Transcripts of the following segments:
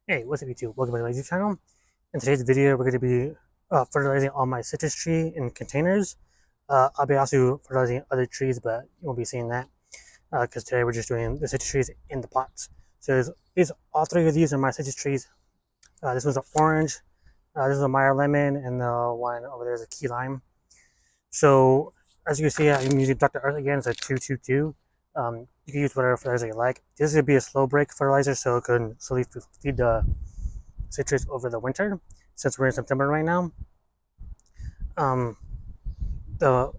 Hey, what's up YouTube? Welcome to my YouTube channel. In today's video, we're going to be fertilizing all my citrus tree in containers. I'll be also fertilizing other trees, but you won't be seeing that because today we're just doing the citrus trees in the pots. So all three of these are my citrus trees. This one's an orange, this is a Meyer lemon, and the one over there is a key lime. So as you can see, I'm using Dr. Earth again. It's a 222. You can use whatever fertilizer you like. This is going to be a slow break fertilizer, so it can slowly feed the citrus over the winter since we're in September right now. Um, the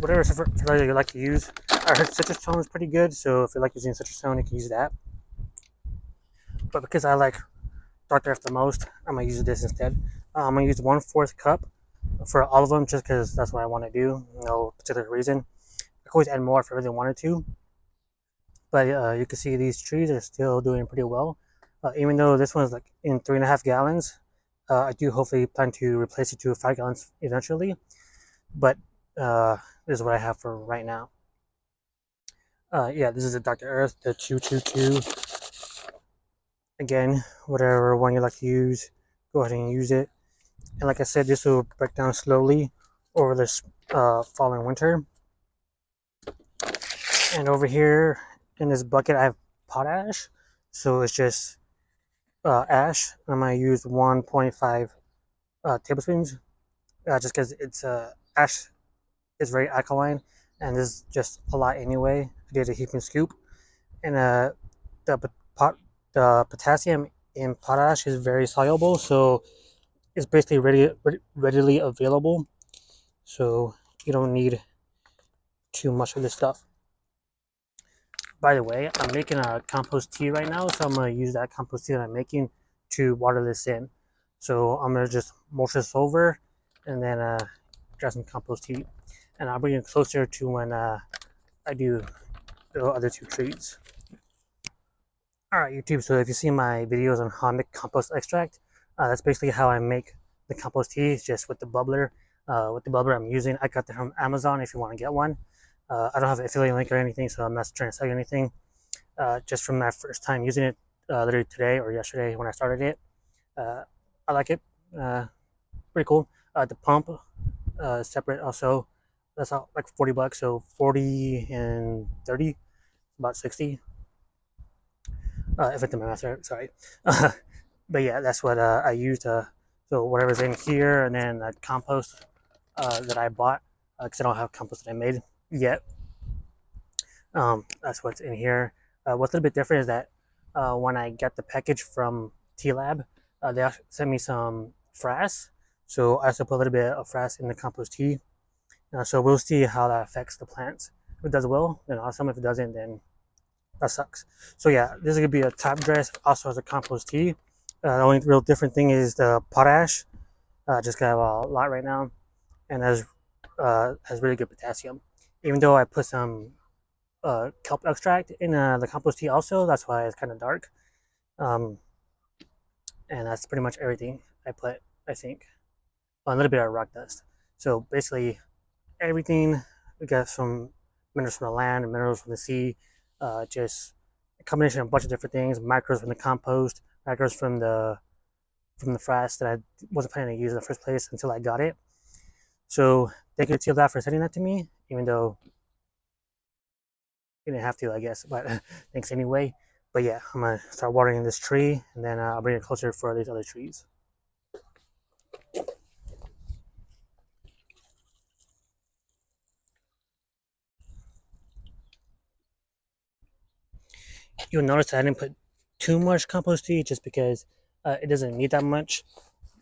whatever fertilizer you like to use. I heard citrus tone is pretty good, so if you like using citrus tone, you can use that. But because I like Dr. F the most, I'm gonna use this instead. I'm gonna use 1/4 cup for all of them, just because that's what I want to do. No particular reason. I could always add more if I really wanted to. But you can see these trees are still doing pretty well. Even though this one's like in 3.5 gallons, I do hopefully plan to replace it to 5 gallons eventually. But this is what I have for right now. Yeah, this is a Dr. Earth, the 222. Again, whatever one you like to use, go ahead and use it. And like I said, this will break down slowly over this fall and winter. And over here in this bucket, I have potash. So it's just ash. I'm going to use 1.5 tablespoons just because it's ash is very alkaline and this is just a lot anyway. I did a heaping scoop. And the the potassium in potash is very soluble, so it's basically readily available. So you don't need too much of this stuff. By the way, I'm making a compost tea right now, so I'm gonna use that compost tea that I'm making to water this in. So I'm gonna just mulch this over, and then drop some compost tea, and I'll bring it closer to when I do the other two trees. Alright YouTube, so if you see my videos on how I make compost extract, that's basically how I make the compost tea, just with the bubbler. With the bubbler I'm using, I got that from Amazon if you want to get one. I don't have an affiliate link or anything, so I'm not trying to sell you anything. Just from my first time using it, literally today or yesterday when I started it. I like it. Pretty cool. The pump separate also. That's like 40 bucks, so 40 and 30, about 60. If I did my math right, sorry. But yeah, that's what I used. So whatever's in here, and then compost that I bought because I don't have compost that I made yet. That's what's in here. What's a little bit different is that when I get the package from T Lab, they sent me some frass. So I also put a little bit of frass in the compost tea. So we'll see how that affects the plants. If it does well, then awesome. If it doesn't, then that sucks. So yeah, this is gonna be a top dress, also as a compost tea. The only real different thing is the potash. Just got a lot right now, and has really good potassium. Even though I put some kelp extract in the compost tea, also that's why it's kind of dark. Um, and that's pretty much everything I put. I think a little bit of rock dust. So basically, everything we got some minerals from the land and minerals from the sea. Just a combination of a bunch of different things. Macros from the compost, macros from the frass that I wasn't planning to use in the first place until I got it. So thank you to Teal for sending that to me, even though you didn't have to, I guess. But thanks anyway. But yeah, I'm gonna start watering this tree, and then I'll bring it closer for these other trees. You'll notice I didn't put too much compost tea just because it doesn't need that much.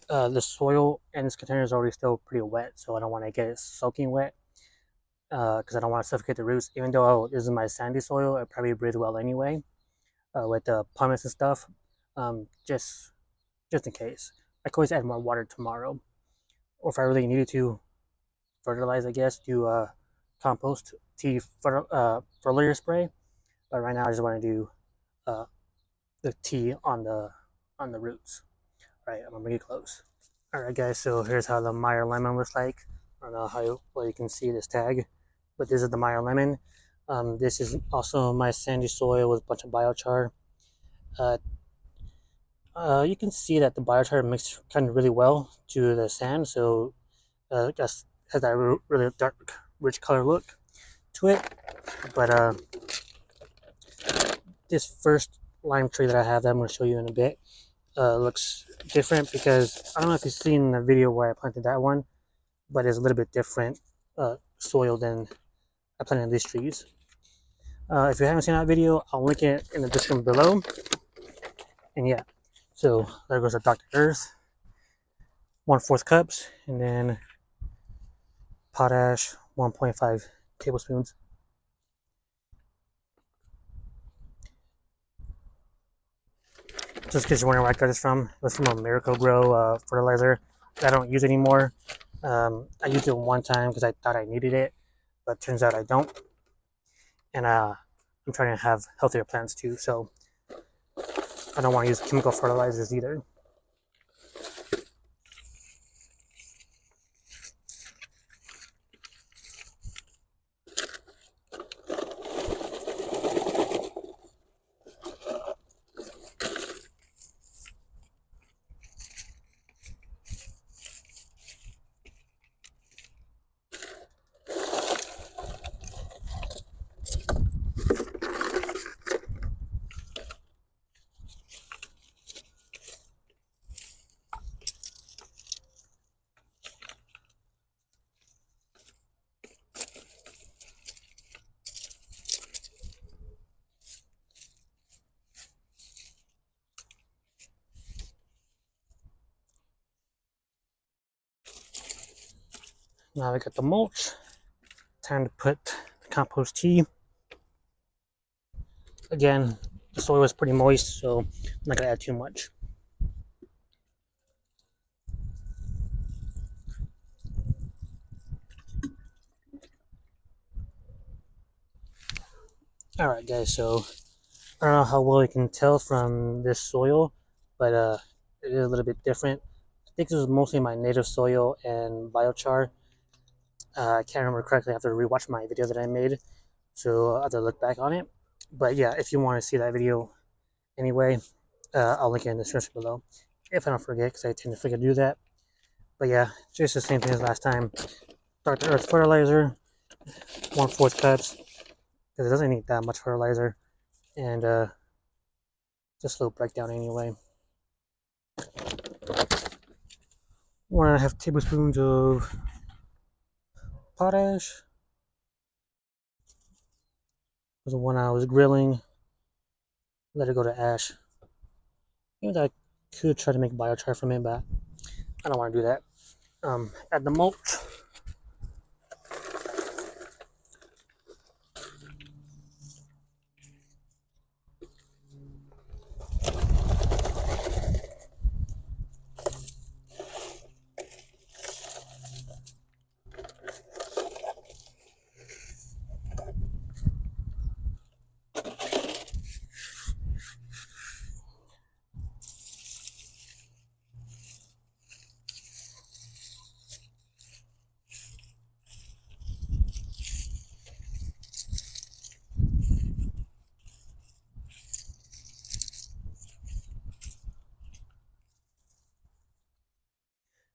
The soil in this container is already still pretty wet, so I don't want to get it soaking wet because I don't want to suffocate the roots. Even though this is my sandy soil, it probably breathes well anyway with the pumice and stuff. Just in case. I could always add more water tomorrow, or if I really needed to fertilize, I guess, do compost tea fertilizer spray. But right now, I just want to do uh, the tea on the roots. All right, I'm gonna bring it close. All right, guys. So here's how the Meyer lemon looks like. I don't know how well you can see this tag, but this is the Meyer lemon. This is also my sandy soil with a bunch of biochar. Uh, You can see that the biochar mixed kind of really well to the sand, so it just has that really dark, rich color look to it. But this first lime tree that I have that I'm going to show you in a bit looks different because I don't know if you've seen the video where I planted that one, but it's a little bit different soil than I planted these trees. If you haven't seen that video, I'll link it in the description below. And yeah, so there goes our Dr. Earth, 1/4 cups, and then potash, 1.5 tablespoons. Just because you're wondering where I got this from, it was from a Miracle-Gro fertilizer that I don't use anymore. I used it one time because I thought I needed it, but turns out I don't. And I'm trying to have healthier plants too, so I don't want to use chemical fertilizers either. Now we got the mulch. Time to put the compost tea. Again, the soil is pretty moist, so I'm not gonna add too much. Alright guys, so I don't know how well you can tell from this soil, but it is a little bit different. I think this was mostly my native soil and biochar. I can't remember correctly. I have to rewatch my video that I made, so I have to look back on it. But yeah, if you want to see that video anyway, I'll link it in the description below. If I don't forget, because I tend to forget to do that. But yeah, just the same thing as last time. Dr. Earth fertilizer, 1/4 cups, because it doesn't need that much fertilizer, and just a little breakdown anyway. 1.5 tablespoons of potash. Was the one I was grilling. Let it go to ash. Even though I could try to make biochar from it, but I don't want to do that. Add the mulch.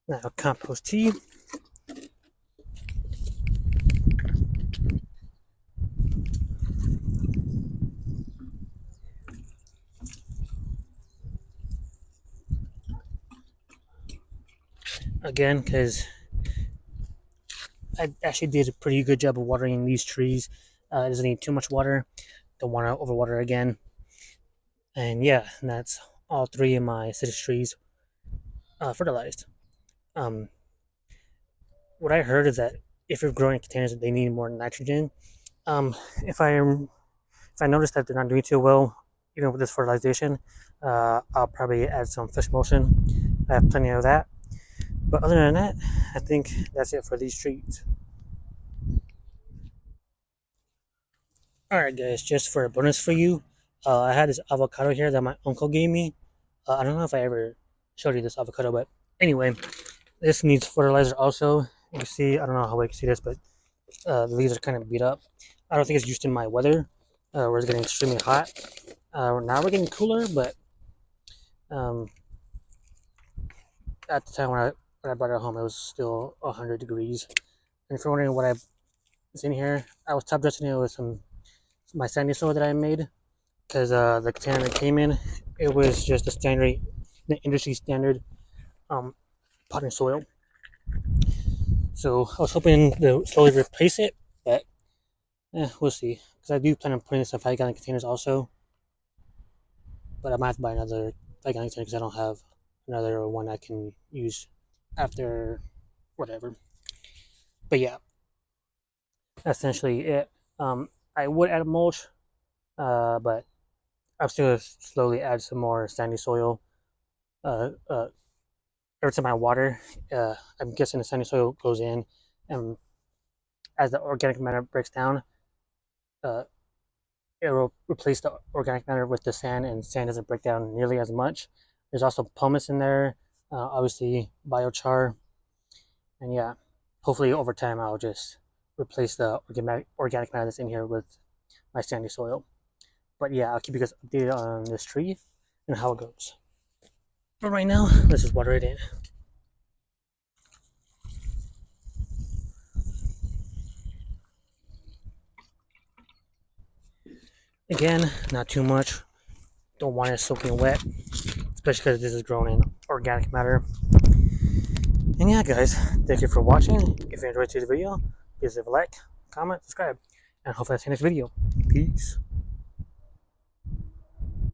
Now compost tea. Again, because I actually did a pretty good job of watering these trees. It doesn't need too much water. Don't want to overwater again. And yeah, and that's all 3 of my citrus trees fertilized. Um, what I heard is that if you're growing in containers, they need more nitrogen. Um, if I notice that they're not doing too well, even with this fertilization, I'll probably add some fish emulsion. I have plenty of that. But other than that, I think that's it for these trees. Alright guys, just for a bonus for you, I had this avocado here that my uncle gave me. I don't know if I ever showed you this avocado, but anyway, this needs fertilizer also. You can see, I don't know how well you can see this, but the leaves are kind of beat up. I don't think it's used in my weather, where it's getting extremely hot. Now we're getting cooler, but Um, at the time when I brought it home, it was still 100 degrees. And if you're wondering what is in here, I was top dressing it with my sandy soil that I made, because the container that came in, it was just the industry standard potting soil. So I was hoping to slowly replace it, but we'll see. Because I do plan on putting this in 5 gallon containers also, but I might have to buy another 5 gallon container because I don't have another one I can use after whatever. But yeah, essentially it. I would add mulch, but I'm still gonna slowly add some more sandy soil. Uh, uh, every time I water, I'm guessing the sandy soil goes in, and as the organic matter breaks down, uh, it will replace the organic matter with the sand, and sand doesn't break down nearly as much. There's also pumice in there, obviously biochar, and yeah, hopefully over time I'll just replace the organic matter that's in here with my sandy soil. But yeah, I'll keep you guys updated on this tree and how it goes. But right now, let's just water it in. Again, not too much. Don't want it soaking wet, especially because this is grown in organic matter. And yeah, guys, thank you for watching. If you enjoyed today's video, please leave a like, comment, subscribe, and hopefully I'll see you next video. Peace.